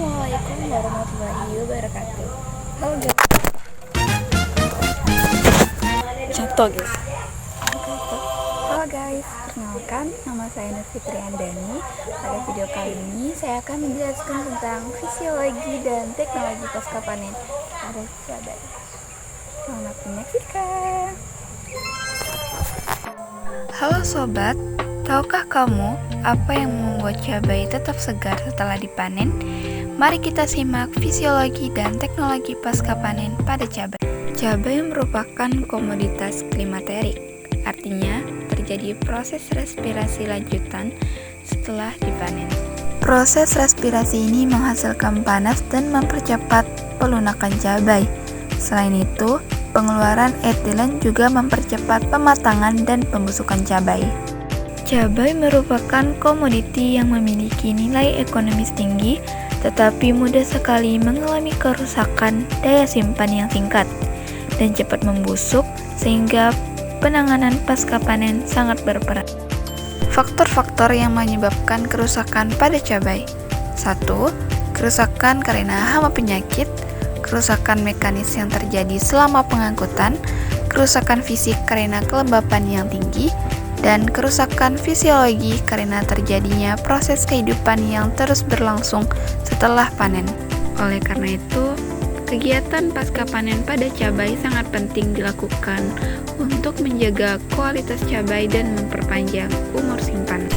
Assalamualaikum warahmatullahi wabarakatuh. Halo guys. Jatuh guys. Halo guys, perkenalkan nama saya Nur Fitri Andani. Pada video kali ini saya akan menjelaskan tentang fisiologi dan teknologi pasca panen pada cabai. Selamat menyaksikan. Halo sobat, tahukah kamu apa yang membuat cabai tetap segar setelah dipanen? Mari kita simak fisiologi dan teknologi pasca panen pada cabai. Cabai merupakan komoditas klimaterik, artinya terjadi proses respirasi lanjutan setelah dipanen. Proses respirasi ini menghasilkan panas dan mempercepat pelunakan cabai. Selain itu, pengeluaran etilen juga mempercepat pematangan dan pembusukan cabai. Cabai merupakan komoditi yang memiliki nilai ekonomis tinggi, tetapi mudah sekali mengalami kerusakan daya simpan yang singkat dan cepat membusuk, sehingga penanganan pasca panen sangat berperan. Faktor-faktor yang menyebabkan kerusakan pada cabai. 1. Kerusakan karena hama penyakit, kerusakan mekanis yang terjadi selama pengangkutan, kerusakan fisik karena kelembapan yang tinggi, dan kerusakan fisiologi karena terjadinya proses kehidupan yang terus berlangsung setelah panen. Oleh karena itu, kegiatan pasca panen pada cabai sangat penting dilakukan untuk menjaga kualitas cabai dan memperpanjang umur simpan.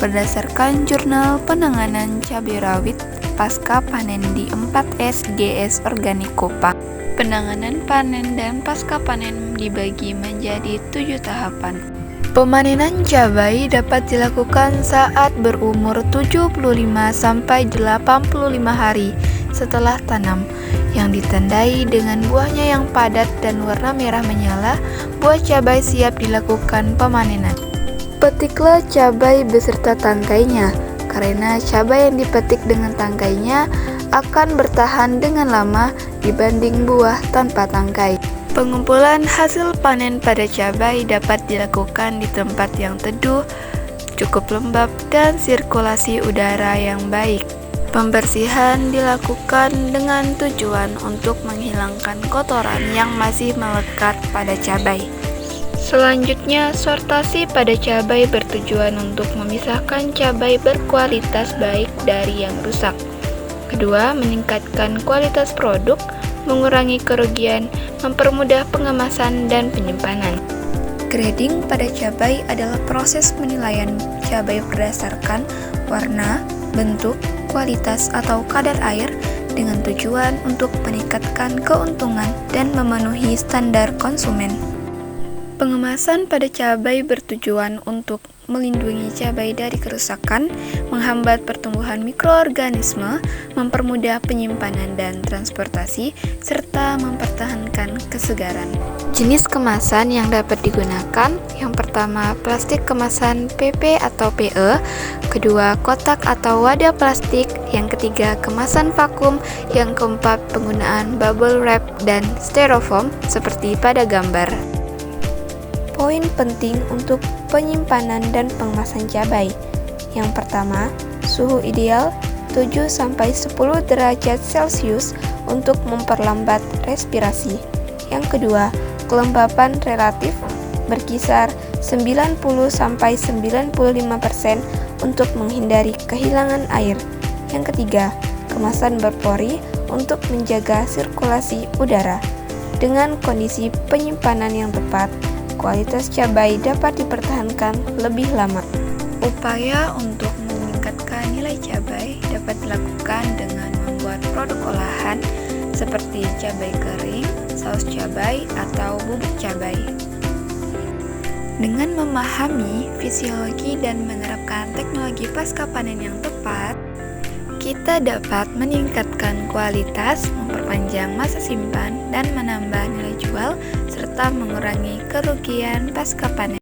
Berdasarkan Jurnal Penanganan Cabai Rawit Pasca Panen di 4S GS Organik Kopang, penanganan panen dan pasca panen dibagi menjadi 7 tahapan. Pemanenan cabai dapat dilakukan saat berumur 75-85 hari setelah tanam, yang ditandai dengan buahnya yang padat dan warna merah menyala. Buah cabai siap dilakukan pemanenan. Petiklah cabai beserta tangkainya, karena cabai yang dipetik dengan tangkainya akan bertahan dengan lama dibanding buah tanpa tangkai. Pengumpulan hasil panen pada cabai dapat dilakukan di tempat yang teduh, cukup lembab, dan sirkulasi udara yang baik. Pembersihan dilakukan dengan tujuan untuk menghilangkan kotoran yang masih melekat pada cabai. Selanjutnya, sortasi pada cabai bertujuan untuk memisahkan cabai berkualitas baik dari yang rusak. Kedua, meningkatkan kualitas produk, mengurangi kerugian, mempermudah pengemasan dan penyimpanan. Grading pada cabai adalah proses penilaian cabai berdasarkan warna, bentuk, kualitas atau kadar air dengan tujuan untuk meningkatkan keuntungan dan memenuhi standar konsumen. Pengemasan pada cabai bertujuan untuk melindungi cabai dari kerusakan, menghambat pertumbuhan mikroorganisme, mempermudah penyimpanan dan transportasi, serta mempertahankan kesegaran. Jenis kemasan yang dapat digunakan, yang pertama plastik kemasan PP atau PE, kedua kotak atau wadah plastik, yang ketiga kemasan vakum, yang keempat penggunaan bubble wrap dan styrofoam seperti pada gambar. Poin penting untuk penyimpanan dan pengemasan cabai. Yang pertama, suhu ideal 7-10 derajat Celcius untuk memperlambat respirasi. Yang kedua, kelembapan relatif berkisar 90-95% untuk menghindari kehilangan air. Yang ketiga, kemasan berpori untuk menjaga sirkulasi udara. Dengan kondisi penyimpanan yang tepat, kualitas cabai dapat dipertahankan lebih lama. Upaya untuk meningkatkan nilai cabai dapat dilakukan dengan membuat produk olahan seperti cabai kering, saus cabai, atau bubuk cabai. Dengan memahami fisiologi dan menerapkan teknologi pasca panen yang tepat, kita dapat meningkatkan kualitas, memperpanjang masa simpan, dan menambah nilai jual, serta mengurangi kerugian pasca panen.